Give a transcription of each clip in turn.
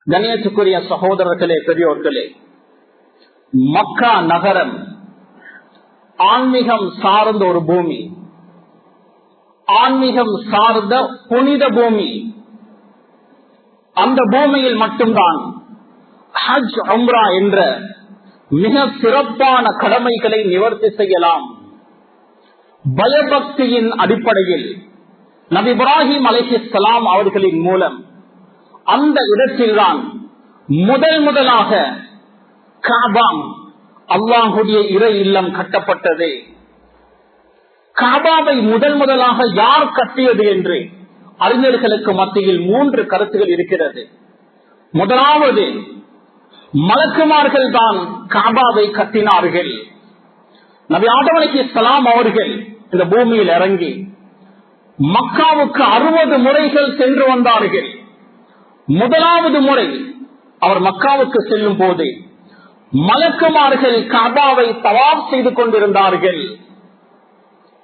கண்ணியத்துக்குரிய சகோதரர்களே, பெரியோர்களே, மக்கா நகரம் ஆன்மீகம் சார்ந்த ஒரு பூமி, ஆன்மீகம் சார்ந்த புனித பூமி. அந்த பூமியில் மட்டும்தான் ஹஜ் உம்ரா என்ற மிக சிறப்பான கடமைகளை நிவர்த்தி செய்யலாம். பயபக்தியின் அடிப்படையில் நபி இப்ராஹிம் அலைஹிஸ்ஸலாம் அவர்களின் மூலம் அந்த இடத்தில்தான் முதலாக காபா, அல்லாஹுடைய இறை இல்லம் கட்டப்பட்டது. காபாவை முதலாக யார் கட்டியது என்று அறிஞர்களுக்கு மத்தியில் 3 கருத்துகள் இருக்கிறது. முதலாவது, மலக்குமார்கள் தான் காபாவை கட்டினார்கள். நபி ஆதம் அலைஹிஸ்ஸலாம் அவர்கள் இந்த பூமியில் இறங்கி மக்காவுக்கு 60 முறைகள் சென்று வந்தார்கள். முதலாவது முறை அவர் மக்காவுக்கு செல்லும் போது மலக்குமார்கள் காபாவை தவாப் செய்து கொண்டிருந்தார்கள்.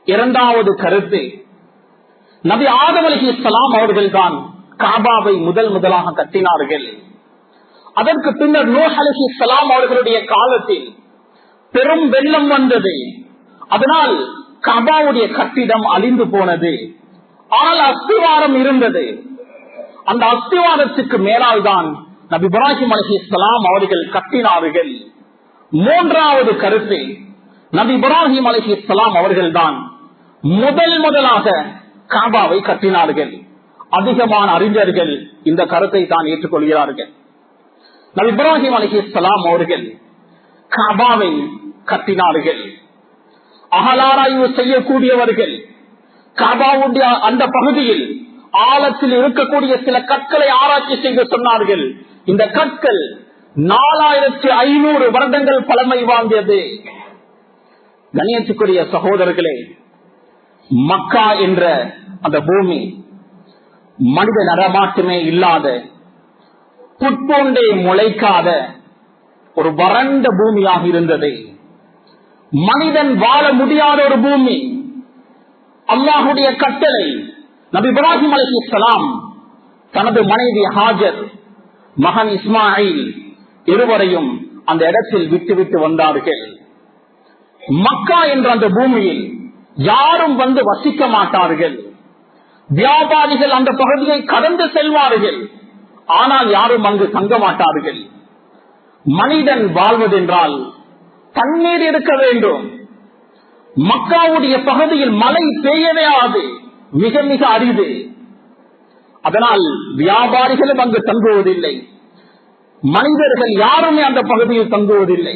இரண்டாவது கருத்து, நபி ஆதம் அலைஹிஸ்ஸலாம் அவர்கள் தான் காபாவை முதலாக கட்டினார்கள். அதற்கு பின்னர் நூஹ் அலைஹிஸ்ஸலாம் அவர்களுடைய காலத்தில் பெரும் வெள்ளம் வந்தது. அதனால் காபாவுடைய கட்டிடம் அழிந்து போனது. ஆனால் அஸ்திவாரம் இருந்தது. அந்த அஸ்திவாரத்துக்கு மேலால் தான் நபி இப்ராஹிம் அலைஹிஸ்ஸலாம் அவர்கள் கட்டினார்கள். மூன்றாவது கருத்து, நபி இப்ராஹிம் அலைஹிஸ்ஸலாம் அவர்கள் தான் முதலாக காபாவை கட்டினார்கள். அதிகமான அறிஞர்கள் இந்த கருத்தை தான் ஏற்றுக்கொள்கிறார்கள். நபி இப்ராஹிம் அலைஹிஸ்ஸலாம் அவர்கள் காபாவை கட்டினார்கள். அகலாராய்வு செய்யக்கூடியவர்கள் காபாவுடைய அந்த பகுதியில் ஆழத்தில் இருக்கக்கூடிய சில கற்களை ஆராய்ச்சி செய்து சொன்னார்கள், இந்த கற்கள் 4500 வருடங்கள் பழமை வாங்கியது. கண்ணியத்துக்குரிய சகோதரர்களே, மக்கா என்ற அந்த பூமி மனித நடமாட்டமே இல்லாத, புட்போண்டே முளைக்காத ஒரு வறண்ட பூமியாக இருந்தது. மனிதன் வாழ முடியாத ஒரு பூமி. அல்லாஹுடைய கட்டளை, நபி இப்ராஹிம் அலைஹிஸ்ஸலாம் தனது மனைவி ஹாஜர், மகன் இஸ்மாயில் இருவரையும் அந்த இடத்தில் விட்டு வந்தார்கள். மக்கா என்ற அந்த பூமியில் யாரும் வந்து வசிக்க மாட்டார்கள். வியாபாரிகள் அந்த பகுதியை கடந்து செல்வார்கள், ஆனால் யாரும் அங்கு தங்க மாட்டார்கள். மனிதன் வாழ்வதென்றால் தண்ணீர் இருக்க வேண்டும். மக்காவுடைய பகுதியில் மழை பெய்யவே மிக மிக அரிது. அதனால் வியாபாரிகளும் அங்கு தங்குவதில்லை, மனிதர்கள் யாருமே அந்த பகுதியில் தங்குவதில்லை.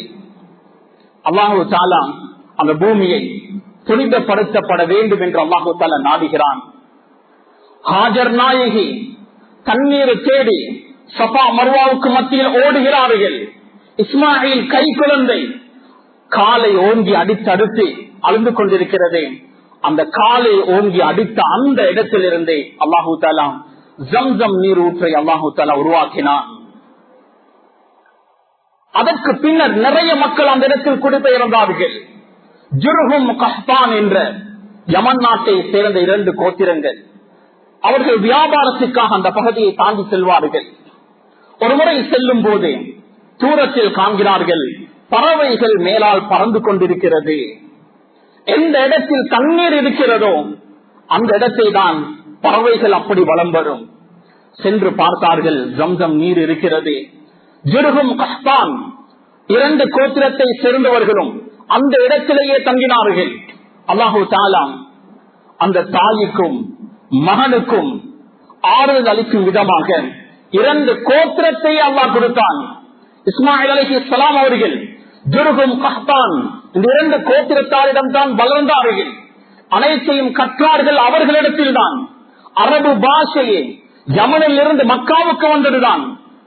அல்லாஹு தஆலா அந்த பூமியை புனிதப்படுத்தப்பட வேண்டும் என்று அல்லாஹு தஆலா நாடுகிறான். ஹாஜர் நாயகி தண்ணீர் தேடி சஃபா மர்வாவுக்கு மத்தியில் ஓடுகிறார்கள். இஸ்மாயில் கை குழந்தை காலை ஓங்கி அடித்து அழுந்து கொண்டிருக்கிறது. அந்த காலை ஓங்கி அடித்த அந்த இடத்திலிருந்தே அல்லாஹு தஆலா ஜம்சம் நீர் ஊற்றை அல்லாஹு தஆலா உருவாக்கினான். அதற்கு பின்னர் நிறைய மக்கள் அந்த இடத்தில் குடிபெயர்ந்தார்கள். ஜுர்ஹும் கஹ்தான் என்ற யமன் நாட்டை சேர்ந்த 2 கோத்திரங்கள், அவர்கள் வியாபாரத்திற்காக அந்த பகுதியை தாண்டி செல்வார்கள். ஒருமுறை செல்லும் போது தூரத்தில் காண்கிறார்கள், பறவைகள் மேலால் பறந்து கொண்டிருக்கிறது. எந்த இடத்தில் தண்ணீர் இருக்கிறதோ அந்த இடத்தை தான் பறவைகள் அப்படி வலம் வரும். சென்று பார்த்தார்கள், ஜம்சம் நீர் இருக்கிறது. ஜுர்ஹும் கஹ்தான் 2 கோத்திரத்தை சேர்ந்தவர்களும் அந்த இடத்திலேயே தங்கினார்கள். அல்லாஹு தஆலா அந்த தாய்க்கும் மகனுக்கும் ஆறுதல் அளிக்கும் விதமாக 2 கோத்திரத்தை அல்லாஹ் கொடுத்தான். இஸ்மாயில் அலைஹிஸ்ஸலாம் அவர்கள் ஜுர்ஹும் கஹ்தான் இந்த 2 கோத்திரத்தாரிடம் தான் வளர்ந்தார்கள். அனைத்தையும் கற்றார்கள் அவர்களிடத்தில் தான். அரபு பாஷையை யமனில் இருந்து மக்காவுக்கு வந்ததுதான்.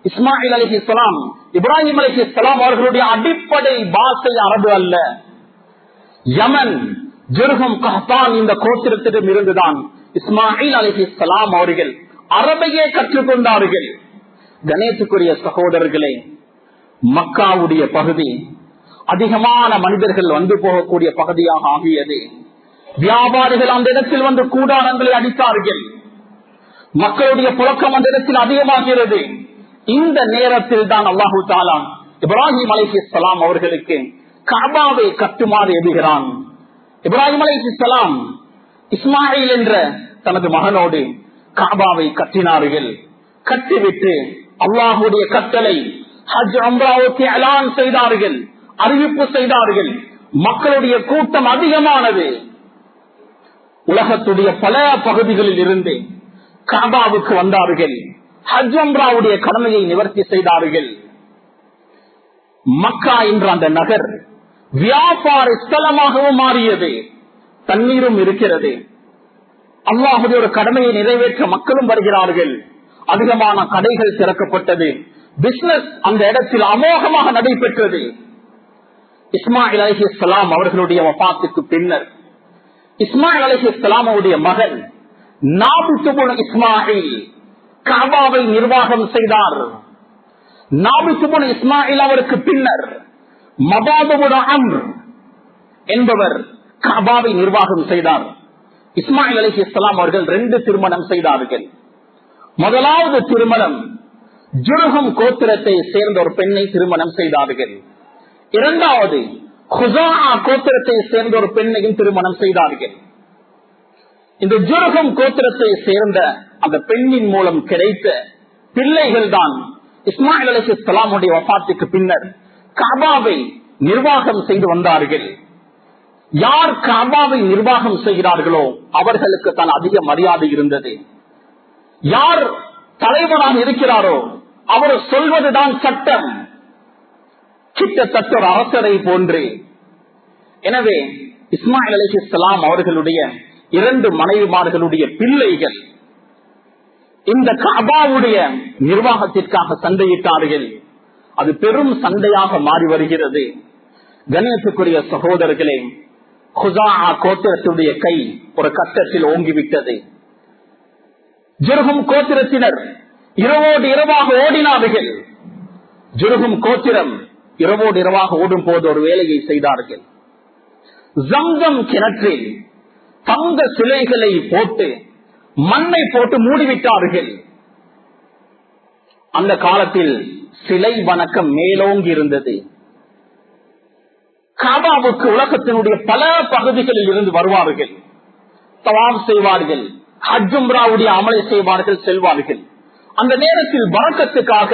இஸ்மாயில் அலைஹிஸ்ஸலாம், இப்ராஹிம் அலைஹிஸ்ஸலாம் அவர்களுடைய அடிப்படை பாஷை அரபு அல்ல, யமன். ஜுர்ஹும் கஹ்தான் இந்த கோத்திரத்திடம் இருந்துதான் இஸ்மாயில் அலைஹிஸ்ஸலாம் அவர்கள் அரபையே கற்றுக்கொண்டார்கள். கணேசுக்குரிய சகோதரர்களே, மக்காவுடைய பகுதி அதிகமான மனிதர்கள் வந்து போகக்கூடிய பகுதியாக ஆகியது. வியாபாரிகள் அந்த இடத்தில் வந்து கூடாரங்களை அடித்தார்கள். மக்களுடைய புழக்கம் அந்த இடத்தில் அதிகமாகிறது. இந்த நேரத்தில் தான் அல்லாஹு தஆலா இப்ராஹிம் அலைஹிஸ்ஸலாம் அவர்களுக்கு கஅபாவை கட்டுமாறு எதுகிறான். இப்ராஹிம் அலைஹிஸ்ஸலாம் இஸ்மாயில் என்ற தனது மகனோடு கஅபாவை கட்டினார்கள். கட்டிவிட்டு அல்லாஹுடைய கட்டளை ஹஜ் உம்ராவுக்கு எலான் செய்தார்கள், அறிவிப்பு செய்தார்கள். மக்களுடைய கூட்டம் அதிகமானது. உலகத்துடைய பல பகுதிகளில் இருந்து கஅபாவுக்கு வந்தார்கள். ஹஜ் உம்ராவுடைய கடமையை நிவர்த்தி செய்தார்கள். மக்கா என்ற அந்த நகர் வியாபார ஸ்தலமாகவும் மாறியது. தண்ணீரும் இருக்கிறது. அல்லாஹுடைய ஒரு கடமையை நிறைவேற்ற மக்களும் வருகிறார்கள். அதிகமான கடைகள் திறக்கப்பட்டது. பிசினஸ் அந்த இடத்தில் அமோகமாக நடைபெற்றது. இஸ்மாயில் அலைஹிஸ்ஸலாம் அவர்களுடைய வஃபாத்துக்கு பின்னர் இஸ்மாயில் அலைஹிஸ்ஸலாம் அவருடைய மகன் நாபித் இப்னு இஸ்மாயில் கஅபாவை நிர்வாகம் செய்தார். நாபித் இப்னு இஸ்மாயில் அவருக்கு பின்னர் மபாத் இப்னு அம்ர் என்பவர் கஅபாவை நிர்வாகம் செய்தார். இஸ்மாயில் அலைஹிஸ்ஸலாம் அவர்கள் 2 திருமணம் செய்தார்கள். முதலாவது திருமணம் ஜுர்ஹும் கோத்திரத்தை சேர்ந்த ஒரு பெண்ணை திருமணம் செய்தார்கள். இரண்டாவது குஸாஆ கோத்திரத்தை சேர்ந்த ஒரு பெண்ணையும் திருமணம் செய்தார்கள். இந்த ஜுர்ஹும் கோத்திரத்தை சேர்ந்த அந்த பெண்ணின் மூலம் கிடைத்த பிள்ளைகள் தான் இஸ்மாயில் அலைஹிஸ்ஸலாமுடைய வஃபாத்துக்கு பின்னர் கஅபாவை நிர்வாகம் செய்து வந்தார்கள். யார் கஅபாவை நிர்வாகம் செய்கிறார்களோ அவர்களுக்கு தான் அதிக மரியாதை இருந்தது. யார் தலைவராக இருக்கிறாரோ அவர் சொல்வதுதான் சட்டம், கிட்டத்தட்ட ஒரு அரசரை போன்று. எனவே இஸ்மாயில் அலைஹிஸ்ஸலாம் அவர்களுடைய 2 மனைவிமார்களுடைய பிள்ளைகள் இந்த கஅபாவுடைய நிர்வாகத்திற்காக சண்டையிட்டார்கள். அது பெரும் சண்டையாக மாறி வருகிறது. கண்ணியத்துக்குரிய சகோதரர்களே, குஸாஆ கோத்திரத்துடைய கை ஒரு கட்டத்தில் ஓங்கிவிட்டது. ஜுர்ஹும் கோத்திரத்தினர் இரவோடு இரவாக ஓடினார்கள். ஜுர்ஹும் கோத்திரம் இரவோடு இரவாக ஓடும் போது ஒரு வேலையை செய்தார்கள். ஜம்ஜம் கிணற்றில் தங்க சிலைகளை போட்டு மண்ணை போட்டு மூடிவிட்டார்கள். அந்த காலத்தில் சிலை வணக்கம் மேலோங்கி இருந்தது. கஅபாவுக்கு உலகத்தினுடைய பல பகுதிகளில் இருந்து வருவார்கள், தவாப் செய்வார்கள், ஹஜ் உம்ராவுடைய அமலை செய்வார்கள், செல்வார்கள். அந்த நேரத்தில் பரக்கத்துக்காக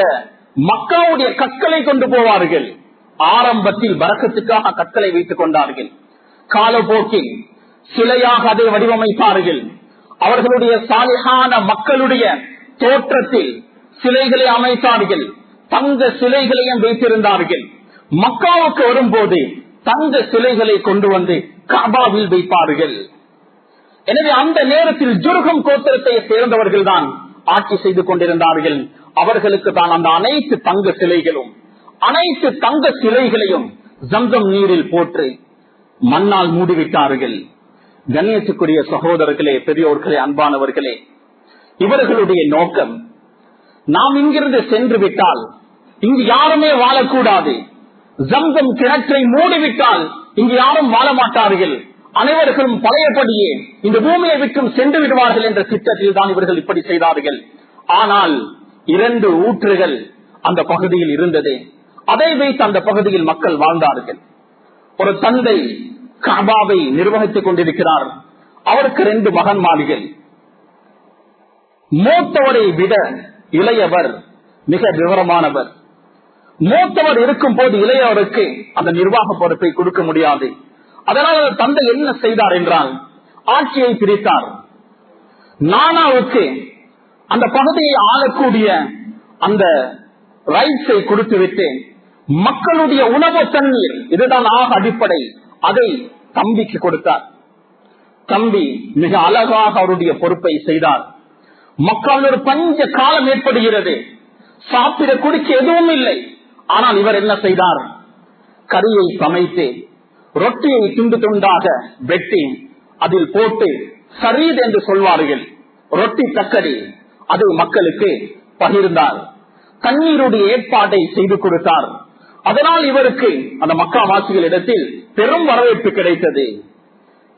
மக்காவுடைய கற்களை கொண்டு போவார்கள். ஆரம்பத்தில் பரக்கத்துக்காக கற்களை வைத்துக் கொண்டார்கள். காலப்போக்கில் சிலையாக அதை வடிவமைப்பார்கள். அவர்களுடைய சாலிஹான மக்களுடைய தோற்றத்தில் சிலைகளை அமைத்தார்கள். தங்க சிலைகளையும் வைத்திருந்தார்கள். மக்காவுக்கு வரும்போது தங்க சிலைகளை கொண்டு வந்து கஅபாவில் வைப்பார்கள். எனவே அந்த நேரத்தில் ஜுர்ஹும் கோத்திரத்தை சேர்ந்தவர்கள் தான் ஆட்சி செய்து கொண்டிருந்தார்கள். அவர்களுக்கு தான் அந்த அனைத்து தங்க சிலைகளும் அனைத்து தங்க சிலைகளையும் ஜம்சம் நீரில் போட்டு மண்ணால் மூடிவிட்டார்கள். கண்ணியத்துக்குரிய சகோதரர்களே, பெரியோர்களே, அன்பானவர்களே, இவர்களுடைய நோக்கம் நாம் இங்கிருந்து சென்று விட்டால் இங்கு யாருமே வாழக்கூடாது. ஜம்சம் கிணற்றை மூடிவிட்டால் இங்கு யாரும் வாழ மாட்டார்கள். அனைவர்களும் பழையபடியே இந்த பூமியை விட்டும் சென்று விடுவார்கள் என்ற திட்டத்தில் தான் இவர்கள் இப்படி செய்தார்கள். ஆனால் 2 ஊற்றுகள் அந்த பகுதியில் இருந்தது. அதை வைத்து அந்த பகுதியில் மக்கள் வாழ்ந்தார்கள். ஒரு தந்தை கஅபாவை நிர்வகித்துக் கொண்டிருக்கிறார். அவருக்கு 2 மகன்மார்கள். மூத்தவரை விட இளையவர் மிக விவரமானவர். மூத்தவர் இருக்கும் போது இளையவருக்கு அந்த நிர்வாக பொறுப்பை கொடுக்க முடியாது. அதனால் தந்தை என்ன செய்தார் என்றால் ஆட்சியை பிரித்தார். நானாவுக்கு அந்த பகுதியை ஆளக்கூடிய அந்த ரைட்ஸை கொடுத்துவிட்டு மக்களுடைய உணவு தண்ணீர் இதுதான் ஆக அடிப்படை, அதை தம்பிக்கு கொடுத்தார். தம்பி மிக அழகாக அவருடைய பொறுப்பை செய்தார். மக்கள் ஒரு பஞ்ச காலம் ஏற்படுகிறது, சாப்பிட குடிக்க எதுவும் இல்லை. ஆனால் இவர் என்ன செய்தார்? கறியை சமைத்து ரொட்டியை துண்டு துண்டாக வெட்டி அதில் போட்டு சரீத் என்று சொல்வார்கள், ரொட்டி தக்கடி, அதை மக்களுக்கு பகிர்ந்தார். தண்ணீருடைய ஏற்பாட்டை செய்து கொடுத்தார். அதனால் இவருக்கு அந்த மக்கா வாசிகளிடத்தில் பெரும் வரவேற்பு கிடைத்தது.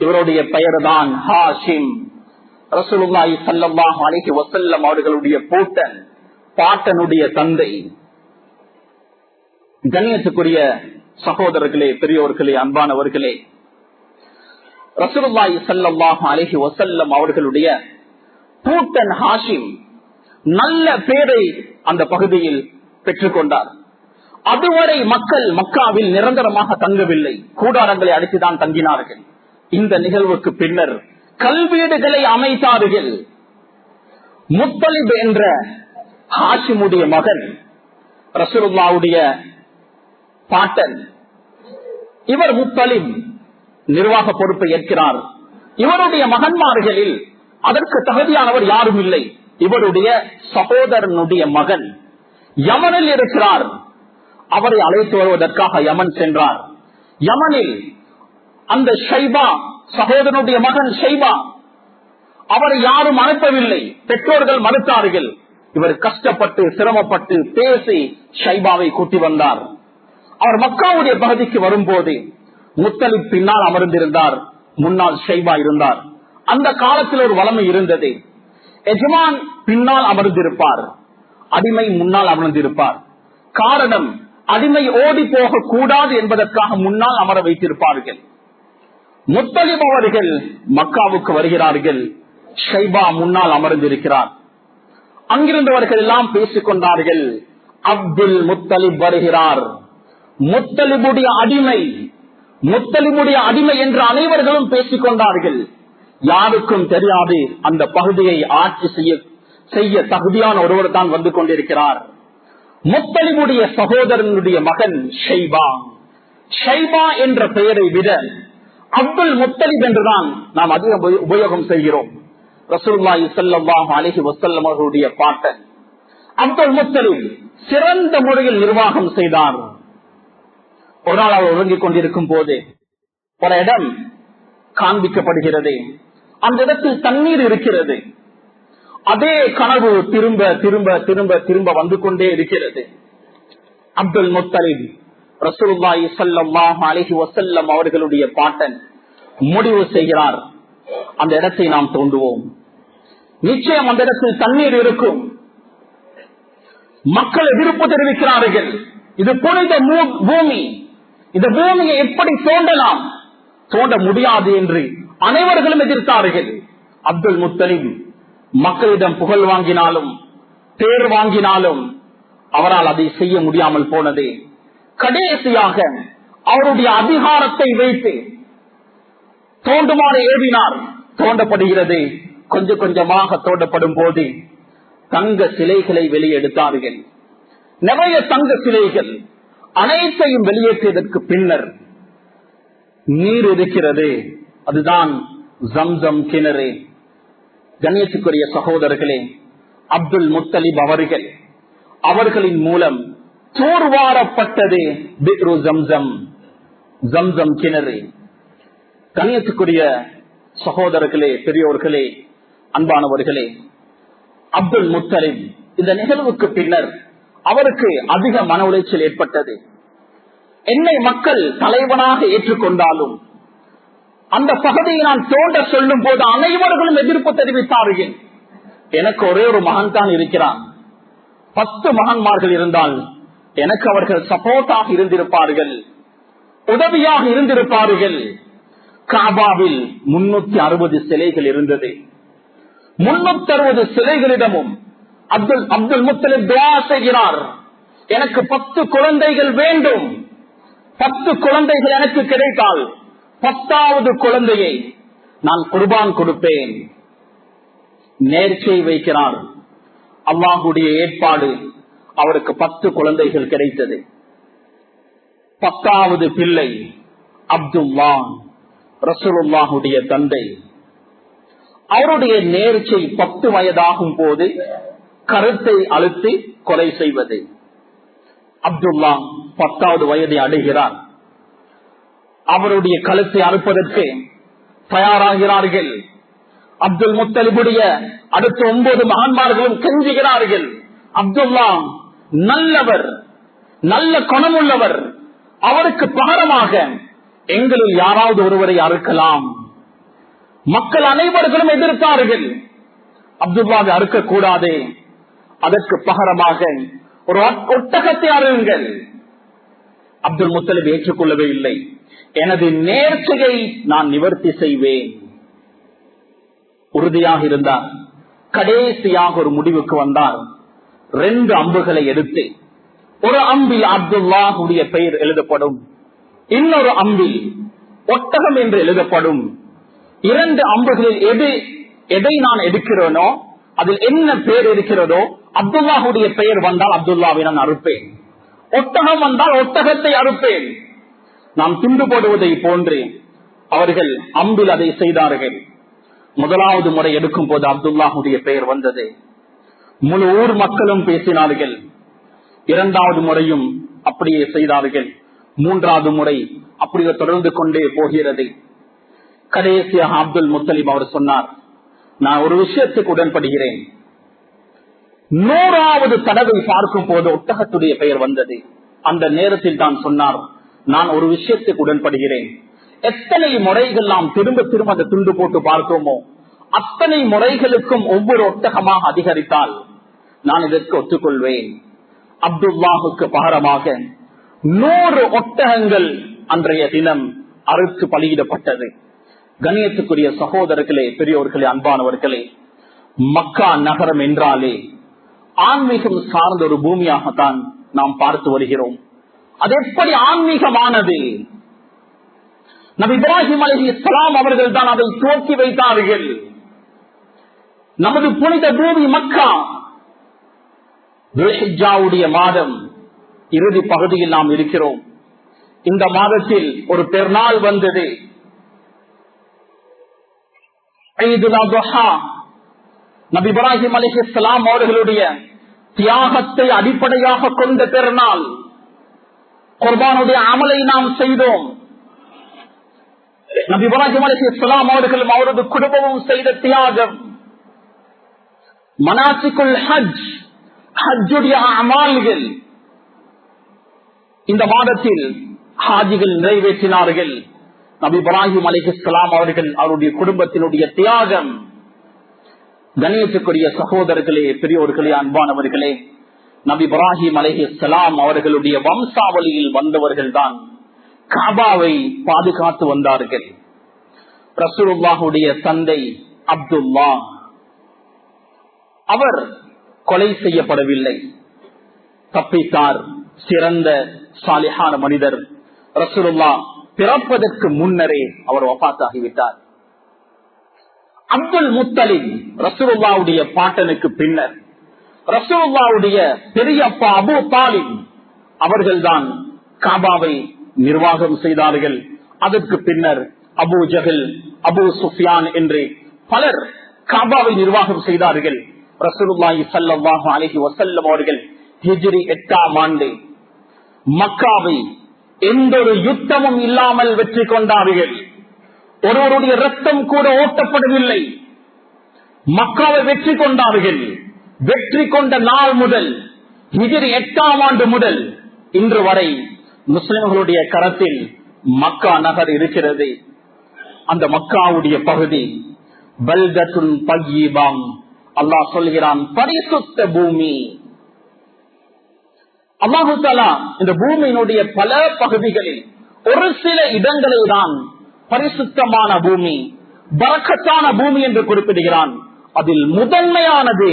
இவருடைய பெயர் தான் ஹாஷிம். ரசூலுல்லாஹி ஸல்லல்லாஹு அலைஹி வஸல்லம் அவர்களுடைய பூட்டன் பாட்டனுடைய தந்தை. கண்ணியத்துக்குரிய சகோதரர்களே, பெரியோர்களே, அன்பானவர்களே, ரசூலுல்லாஹி ஸல்லல்லாஹு அலைஹி வஸல்லம் அவர்களுடைய பூட்டன் ஹாஷிம் நல்ல பேரை அந்த பகுதியில் பெற்றுக் கொண்டார். அதுவரை மக்கள் மக்காவில் நிரந்தரமாக தங்கவில்லை, கூடாரங்களை அடித்துதான் தங்கினார்கள். இந்த நிகழ்வுக்கு பின்னர் கல்வீடுகளை அமைத்தார்கள். முத்தலிப் என்ற ஹாஷிமுடைய மகன், ரசூலுல்லாஹ்வுடைய பாட்டன், இவர் முத்தலிப் நிர்வாக பொறுப்பை ஏற்கிறார். இவருடைய மகன்மார்களில் அதற்கு தகுதியானவர் யாரும் இல்லை. இவருடைய சகோதரனுடைய மகன் யமனில் இருக்கிறார். அவரை அழைத்து வருவதற்காக யமன் சென்றார். யமனில் அந்த ஷைபா, சகோதரனுடைய மகன் ஷைபா, அவரை யாரும் அனுப்பவில்லை. பெற்றோர்கள் மறுத்தார்கள். இவர் கஷ்டப்பட்டு சிரமப்பட்டு பேசி ஷைபாவை கூட்டி வந்தார். அவர் மக்காவுடைய பகுதிக்கு வரும்போது முத்தலிப் பின்னால் அமர்ந்திருந்தார், முன்னால் ஷைபா இருந்தார். அந்த காலத்தில் ஒரு வளமை இருந்தது. எஜமான் பின்னால் அமர்ந்திருப்பார், அடிமை முன்னால் அமர்ந்திருப்பார். காரணம், அடிமை ஓடி போக கூடாது என்பதற்காக முன்னால் அமர வைத்திருப்பார்கள். முத்தலிப் அவர்கள் மக்காவுக்கு வருகிறார்கள். ஷைபா முன்னால் அமர்ந்திருக்கிறார். அங்கிருந்தவர்கள் எல்லாம் பேசிக் கொண்டார்கள். அப்துல் முத்தலிப் வருகிறார், முத்தலிபுடைய அடிமை, முத்தலிபுடைய அடிமை என்று அனைவர்களும் பேசிக் கொண்டார்கள். யாருக்கும் தெரியாது அந்த பகுதியை ஆட்சி செய்ய தகுதியான ஒருவர் தான் வந்து கொண்டிருக்கிறார். முத்தலிபுடைய சகோதரனுடைய மகன் ஷைபா. ஷைபா என்ற பெயரை விட அப்துல் முத்தலிப் என்றுதான் நாம் அதிகம் உபயோகம் செய்கிறோம். ரசூலுல்லாஹி ஸல்லல்லாஹு அலைஹி வஸல்லம் அவர்களுடைய பாட்டன் அப்துல் முத்தலிப் சிறந்த முறையில் நிர்வாகம் செய்தார். ஒரு நாள் அவர் உறங்கிக் கொண்டிருக்கும் போது ஒரு இடம் காண்பிக்கப்படுகிறது. அந்த இடத்தில் தண்ணீர் இருக்கிறது. அதே கனவு திரும்ப திரும்ப திரும்ப திரும்ப வந்து கொண்டே இருக்கிறது. அப்துல் முத்தலிப் ரசூலுல்லாஹி ஸல்லல்லாஹு அலைஹி வஸல்லம் அவர்களுடைய பாட்டன் முடிவு செய்கிறார், அந்த இடத்தை நாம் தோண்டுவோம். நிச்சயம் அந்த இடத்தில் தண்ணீர் இருக்கும். மக்கள் எதிர்ப்பு தெரிவிக்கிறார்கள். இது புனித பூமி, இந்த பூமியை எப்படி தோண்டலாம், தோண்ட முடியாது என்று அனைவர்களும் எதிர்த்தார்கள். அப்துல் முத்தலிப் மக்களிடம் புகழ் வாங்கினாலும் பேர் வாங்கினாலும் அவரால் அதை செய்ய முடியாமல் போனது. கடைசியாக அவருடைய அதிகாரத்தை வைத்து தோண்டுமாறு ஏவினார். தோண்டப்படுகிறது. கொஞ்சம் கொஞ்சமாக தோண்டப்படும் போது தங்க சிலைகளை வெளியெடுத்தார்கள். நிறைய தங்க சிலைகள் அனைத்தையும் வெளியேற்றியதற்கு பின்னர் நீர் இருக்கிறது. அதுதான் ஜம்சம் கிணறு. கண்ணியத்துக்குரிய சகோதரர்களே, அப்துல் முத்தலிப் அவர்களின் மூலம் தூர்வாரப்பட்டது பிக்ரு ஜம்சம், ஜம்சம் கிணறு. கண்ணியத்துக்குரிய சகோதரர்களே, பெரியோர்களே, அன்பானவர்களே, அப்துல் முத்தலிப் இந்த நிகழ்வுக்கு பின்னர் அவருக்கு அதிக மன உளைச்சல் ஏற்பட்டது. என்னை மக்கள் தலைவனாக ஏற்றுக்கொண்டாலும் அந்த பகுதியை நான் தோண்ட சொல்லும் போது அனைவர்களும் எதிர்ப்பு தெரிவித்தார்கள். எனக்கு ஒரே ஒரு மகன் தான் இருக்கிறான். 10 மகன்மார்கள் இருந்தால் எனக்கு அவர்கள் சப்போர்ட்டாக இருந்திருப்பார்கள், உதவியாக இருந்திருப்பார்கள். காபாவில் 360 சிலைகள் இருந்தது. 360 சிலைகளிடமும் அப்துல் முத்தலிப் துஆ செய்கிறார், எனக்கு 10 குழந்தைகள் வேண்டும். 10 குழந்தைகள் எனக்கு கிடைத்தால் 10வது குழந்தையை நான் குர்பான் கொடுப்பேன். நேர்ச்சை வைக்கிறார். அல்லாஹ்வுடைய ஏற்பாடு, அவருக்கு 10 குழந்தைகள் கிடைத்தது. 10வது பிள்ளை அப்துல்லா, ரசூலுல்லாஹ்வுடைய தந்தை. அவருடைய நேர்ச்சை 10 வயதாகும் போது கருத்தை அழுத்தி கொலை செய்வது. அப்துல்லா 10வது வயதை அடைகிறார். அவருடைய கழுத்தை அறுப்பதற்கு தயாராகிறார்கள். அப்துல் முத்தலிபுடைய அடுத்த 9 மகன்மார்களும் கெஞ்சுகிறார்கள். அப்துல்லா நல்லவர், நல்ல குணமுள்ளவர், அவருக்கு பகரமாக எங்களில் யாராவது ஒருவரை அறுக்கலாம். மக்கள் அனைவர்களும் எதிர்த்தார்கள். அப்துல்லாவை அறுக்க கூடாது. அதற்கு பகரமாக ஒரு ஒட்டகத்தை அருங்கள். அப்துல் முத்தலிப் ஏற்றுக்கொள்ளவே இல்லை. எனது நேர்ச்சையை நான் நிவர்த்தி செய்வேன். உறுதியாக இருந்தார். கடைசியாக ஒரு முடிவுக்கு வந்தார். 2 அம்புகளை எடுத்து, ஒரு அம்பில் அப்துல்லாஹுடைய பெயர் எழுதப்படும், இன்னொரு அம்பில் ஒட்டகம் என்று எழுதப்படும். 2 அம்புகளில் எதை நான் எடுக்கிறேனோ அதில் என்ன பெயர் இருக்கிறதோ, அப்துல்லாஹுடைய பெயர் வந்தால் அப்துல்லாவை நான் அறுப்பேன், ஒட்டகம் வந்தால் ஒட்டகத்தை அறுப்பேன். நாம் துண்டு போடுவதை போன்று அவர்கள் அம்பில் அதை செய்தார்கள். முதலாவது முறை எடுக்கும் போது அப்துல்லாஹுடைய பெயர் வந்தது. முழு ஊர் மக்களும் பேசினார்கள். 2வது முறையும் அப்படியே செய்தார்கள். 3வது முறை அப்படியே தொடர்ந்து கொண்டே போகிறது. கடைசியாக அப்துல் முத்தலிப் அவர் சொன்னார், நான் ஒரு விஷயத்துக்கு உடன்படுகிறேன். 100வது தடவை பார்க்கும் போது ஒட்டகத்துடைய பெயர் வந்தது. அந்த நேரத்தில் தான் சொன்னார், நான் ஒரு விஷயத்துக்கு உடன்படுகிறேன். எத்தனை முறைகள் நாம் திரும்ப திரும்ப அந்த துண்டு போட்டு பார்த்தோமோ அத்தனை முறைகளுக்கும் ஒவ்வொரு ஒட்டகமாக அதிகரித்தால் நான் இதற்கு ஒத்துக்கொள்வேன். அப்துல்லாஹுக்கு பகரமாக 100 ஒட்டகங்கள் அன்றைய தினம் அறுத்து பலியிடப்பட்டது. கண்ணியத்துக்குரிய சகோதரர்களே, பெரியோர்களே, அன்பானவர்களே, மக்கா நகரம் என்றாலே ஆன்மீகம் சார்ந்த ஒரு பூமியாகத்தான் நாம் பார்த்து வருகிறோம். அது எப்படி ஆன்மீகமானது? நபி இப்ராஹிம் அலைஹிஸ்ஸலாம் அவர்கள் தான் அதை துவக்கி வைத்தார்கள். நமது புனித பூமி மக்கா, துல்ஹிஜ்ஜாவுடைய மாதம் இறுதி பகுதியில் நாம் இருக்கிறோம். இந்த மாதத்தில் ஒரு பெருநாள் வந்தது, ஈதுல் அத்ஹா. நபி இப்ராஹிம் அலைஹிஸ்ஸலாம் அவர்களுடைய தியாகத்தை அடிப்படையாக கொண்ட பெருநாள். குர்பானுடைய அமலை நாம் செய்தோம். நபி இப்ராஹிம் அலைஹிஸ்ஸலாம் அவர்களும் அவரது குடும்பமும் செய்த தியாகம். மனாசிக்குல் ஹஜ், ஹஜ்ஜுடைய அமால்கள் இந்த மாதத்தில் ஹாஜிகள் நிறைவேற்றினார்கள். நபி இப்ராஹிம் அலைஹிஸ்ஸலாம் அவர்கள் அவருடைய குடும்பத்தினுடைய தியாகம். கண்ணியத்துக்குரிய சகோதரர்களே, பெரியோர்களே, அன்பானவர்களே, நபி இப்ராஹிம் அலைஹிஸ்ஸலாம் அவர்களுடைய வம்சாவளியில் வந்தவர்கள் தான் காபாவை பாதுகாத்து வந்தார்கள். ரசூலுல்லாஹுடைய தந்தை அப்துல்லா, அவர் கொலை செய்யப்படவில்லை, தப்பித்தார். சிறந்த சாலிஹான மனிதர். ரசூலுல்லாஹ் பிறப்பதற்கு முன்னரே அவர் வஃபாத்தாகிவிட்டார். அப்துல் முத்தலிப் ரசூலுல்லாஹுடைய பாட்டனுக்கு பின்னர் ரசூலுல்லாஹுடைய பெரியப்பா அபூ தாலிப் அவர்கள்தான் காபாவை நிர்வாகம் செய்தார்கள். அதற்கு பின்னர் அபூ ஜஹல், அபூ சுஃபியான் என்று பலர் காபாவை நிர்வாகம் செய்தார்கள். ரசூலுல்லாஹி ஸல்லல்லாஹு அலைஹி வஸல்லம் அவர்கள் ஹிஜ்ரி 8ஆம் ஆண்டு மக்காவை எந்த ஒரு யுத்தமும் இல்லாமல் வெற்றி கொண்டார்கள். ஒருவருடைய ரத்தம் கூட ஓட்டப்படவில்லை. மக்காவை வெற்றி கொண்டார்கள். வெற்றி கொண்ட நாள் முதல் ஹிஜ்ரி 8ஆம் ஆண்டு முதல் இன்று வரை முஸ்லிம்களுடைய கரத்தில் மக்கா நகர் இருக்கிறது. அந்த மக்காவுடைய பகுதி பல்தத்துன் தய்யிபாம். அல்லாஹ் சொல்கிறான், பரிசுத்த பூமி. அல்லாஹு தஆலா இந்த பூமியினுடைய பல பகுதிகளில் ஒரு சில இடங்களை தான் பரிசுத்தமான பூமி, பரக்கத்தான பூமி என்று குறிப்பிடுகிறான். அதில் முதன்மையானது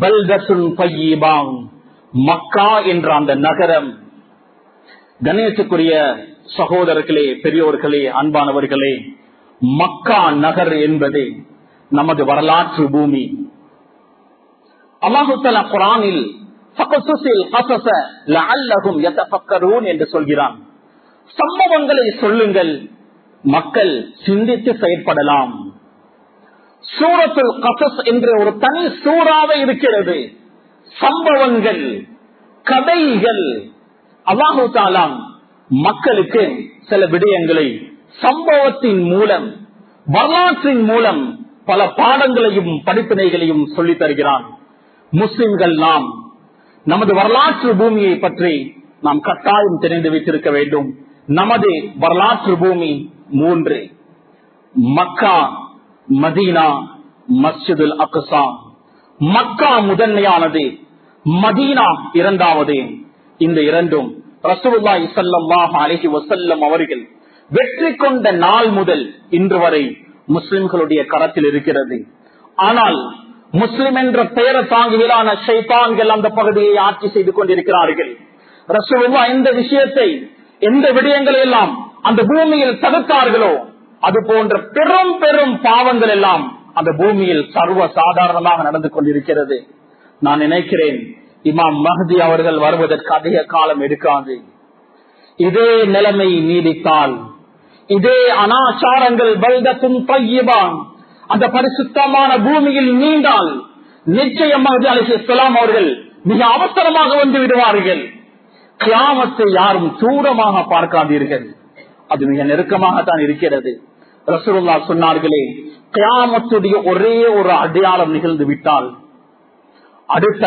பல்தத்துன் தய்யிபாம், மக்கா என்ற அந்த நகரம். கணேசுக்குரிய சகோதரர்களே, பெரியோர்களே, அன்பானவர்களே, மக்கா நகர் என்பது நமது வரலாற்று பூமி. அல்லாஹு தஆலா குர்ஆனில் ஃபக்ஸஸில் கஸஸ லஅல்லஹும் யதஃபக்கரூன் என்று சொல்கிறான். சம்பவங்களை சொல்லுங்கள், மக்கள் சிந்தித்து செயற்படலாம். சூரத்துல் கஸஸ் என்ற ஒரு தனி சூறாவே இருக்கிறது. சம்பவங்கள், கதைகள். அல்லாஹு தஆலா மக்களுக்கு சில விடயங்களை சம்பவத்தின் மூலம், வரலாற்றின் மூலம் பல பாடங்களையும் படிப்பினைகளையும் சொல்லித் தருகிறான். முஸ்லிம்கள் நாம் நமது வரலாற்று பூமியை பற்றி நாம் கட்டாயம் தெரிந்து வைத்திருக்க வேண்டும். நமது வரலாற்று பூமி 3: மக்கா, மதீனா, மஸ்ஜிதுல் அக்ஸா. மக்கா முதன்மையானது, மதீனா இரண்டாவது. இந்த இரண்டும் ரசூலுல்லாஹி ஸல்லல்லாஹு அலைஹி வஸல்லம் அவர்கள் வெற்றி கொண்ட நாள் முதல் இன்று வரை முஸ்லிம்களுடைய கரத்தில் இருக்கிறது. ஆனால் முஸ்லிம் என்ற பெயரை தாங்குகிறான ஷைத்தான்கள் அந்த பகுதியை ஆட்சி செய்து கொண்டிருக்கிறார்கள். ரசூலுல்லாஹ் எந்த விஷயத்தை, எந்த விடயங்களை எல்லாம் அந்த பூமியில் தடுத்தார்களோ அது போன்ற பெரும் பெரும் பாவங்கள் எல்லாம் அந்த பூமியில் சர்வ சாதாரணமாக நடந்து கொண்டிருக்கிறது. நான் நினைக்கிறேன் இமாம் மஹ்தி அவர்கள் வருவதற்கு அதிக காலம் எடுக்காது. இதே நிலைமை நீடித்தால், இதே அனாச்சாரங்கள் பல்தத்தும் தையிபான் அந்த பரிசுத்தமான பூமியில் நீண்டால் நிச்சயம் மஹ்தி அலைஹிஸ்ஸலாம் அவர்கள் மிக அவசரமாக வந்து விடுவார்கள். கியாமத்தை யாரும் தூரமாக பார்க்காதீர்கள், அது மிக நெருக்கமாகத்தான் இருக்கிறது. ரசூலுல்லாஹ் சொன்னார்களே, கியாமத்துடைய ஒரே ஒரு அடையாளம் நிகழ்ந்து விட்டால் அடுத்த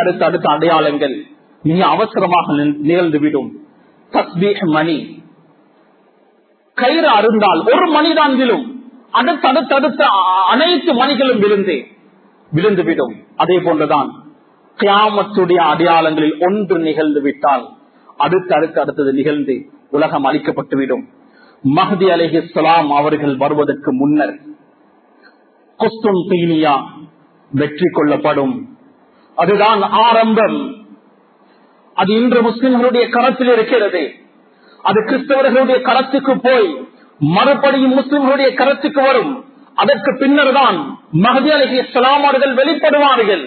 அடையாளங்கள் மிக அவசரமாக நிகழ்ந்துவிடும். தஸ்பீஹ் மணி கயிறு அருந்தால் ஒரு மணிதான் விழும், அடுத்த அனைத்து மணிகளும் விழுந்துவிடும். அதே போன்றுதான் கியாமத்துடைய அடையாளங்களில் ஒன்று நிகழ்ந்து விட்டால் அடுத்தது நிகழ்ந்து உலகம் அளிக்கப்பட்டுவிடும். மஹ்தி அலைஹிஸ்ஸலாம் அவர்கள் வருவதற்கு முன்னர் குஸ்துன்தீனியா வெற்றி கொள்ளப்படும். அதுதான் ஆரம்பம். அது இன்று முஸ்லிம்களுடைய கரத்தில் இருக்கிறது. அது கிறிஸ்தவர்களுடைய கரத்துக்கு போய் மறுபடியும் முஸ்லிம்களுடைய கரத்துக்கு வரும். அதற்கு பின்னர் தான் மஹ்தி அலைஹிஸ்ஸலாம் அவர்கள் வெளிப்படுவார்கள்.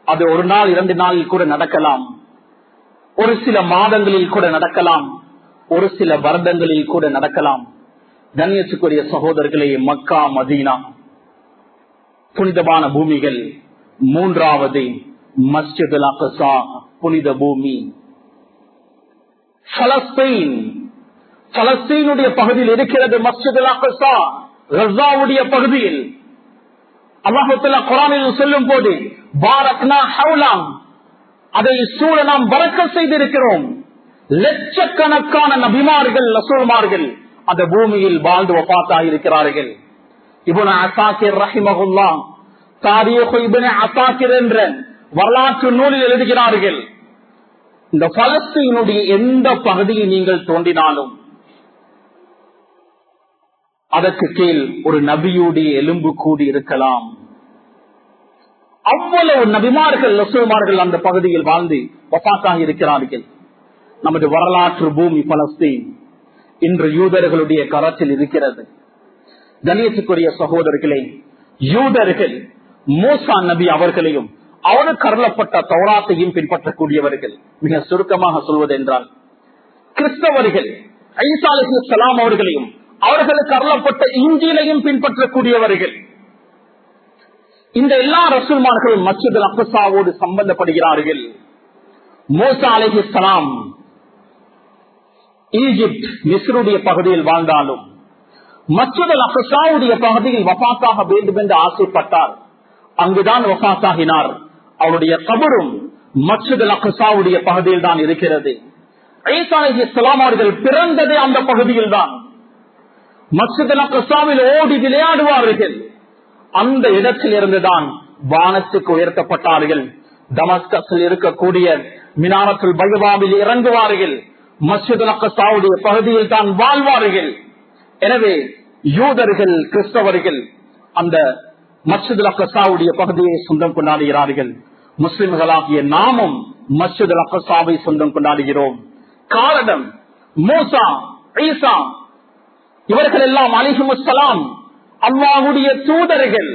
அது ஒரு நாள் 2 நாளில் கூட நடக்கலாம், ஒரு சில மாதங்களில் கூட நடக்கலாம், ஒரு சில வருடங்களில் கூட நடக்கலாம். கண்ணியத்துக்குரிய சகோதரர்களே, மக்கா மதீனா புனிதமான பூமிகள். மூன்றாவது மஸ்ஜிதுல் அக்ஸா புனித பூமி. பலஸ்தீனுடைய பகுதியில் இருக்கிறது மஸ்ஜிதுல் அக்ஸா. கஸாவுடைய பகுதியில் அல்லாஹ் தஆலா குர்ஆனில் சொல்லும் போது பாரக்னா ஹவுலாம், அதை சூழ நாம் பரக்கத் செய்திருக்கிறோம். லட்சக்கணக்கான நபிமார்கள் ரசூல்மார்கள் அந்த பூமியில் வாழ்ந்து வஃபாத்தாகி இருக்கிறார்கள். இப்னு அஸாகிர் ரஹிமஹுல்லாஹ் தாரீഖ் இப்னு அஸாகிர் என்ற வரலாற்று நூலில் எழுதுகிறார்கள், இந்த பலஸ்தீனுடைய எந்த பகுதியை நீங்கள் தோண்டினாலும் அதற்கு கீழ் ஒரு நபியுடைய எலும்பு கூடி இருக்கலாம். அவ்வளவு நபிமார்கள் ரசூல்மார்கள் அந்த பகுதியில் வாழ்ந்து வஃபாத்தாகி இருக்கிறார்கள். நமது வரலாற்று பூமி பலஸ்தீன் இன்று யூதர்களுடைய கரத்தில் இருக்கிறது. கண்ணியத்துக்குரிய சகோதரர்களே, யூதர்கள் மூசா நபி அவர்களையும் அவனுக்கு அருளப்பட்ட தௌராத்தையும் பின்பற்றக்கூடியவர்கள். மிக சுருக்கமாக சொல்வதென்றால், கிறிஸ்தவர்கள் ஈசா அலைஹிஸ்ஸலாம் அவர்களையும் அவர்களுக்கு அருளப்பட்ட இன்ஜீலையும் பின்பற்றக்கூடியவர்கள். இந்த எல்லா ரசூல்மார்களும் மஸ்ஜிதுல் அக்ஸாவோடு சம்பந்தப்படுகிறார்கள். மூசா அலைஹிஸ்ஸலாம் ஈஜிப்ட் மிஸ்ருடைய பகுதியில் வாழ்ந்தாலும் மஸ்ஜிதுல் அக்ஸாவுடைய பகுதியில் வஃபாத்தாக வேண்டும் என்று ஆசைப்பட்டார். அங்குதான் வஃபாத்தாகினார். அவருடைய கபரும் மஸ்ஜிதுல் அக்ஸாவுடைய பகுதியில் தான் இருக்கிறது. ஈசா அலைஹிஸ்ஸலாம் அவர்கள் பிறந்ததே அந்த பகுதியில் தான். மஸ்ஜிதுல் அக்ஸாவில் ஓடி விளையாடுவார்கள். அந்த இடத்தில் இருந்துதான் வானத்துக்கு உயர்த்தப்பட்டார்கள். தமஸ்கஸில் இருக்கக்கூடிய மினாரத்துல் பைதாவில் இறங்குவார்கள். மஸ்ஜிதுல் அக்ஸாவுடைய பகுதியில் தான் வாழ்வார்கள். எனவே யூதர்கள் கிறிஸ்தவர்கள் அந்த மஸ்ஜிதுல் அக்ஸாவுடைய பகுதியை சொந்தம் கொண்டாடுகிறார்கள். முஸ்லிம்களாகிய நாமும் மஸ்ஜிதுல் அக்ஸாவை சொந்தம் கொண்டாடுகிறோம். காரணம், மூசா ஈசா இவர்கள் எல்லாம் அலைஹிமுஸ்ஸலாம் அல்லாஹ்வுடைய தூதர்கள்.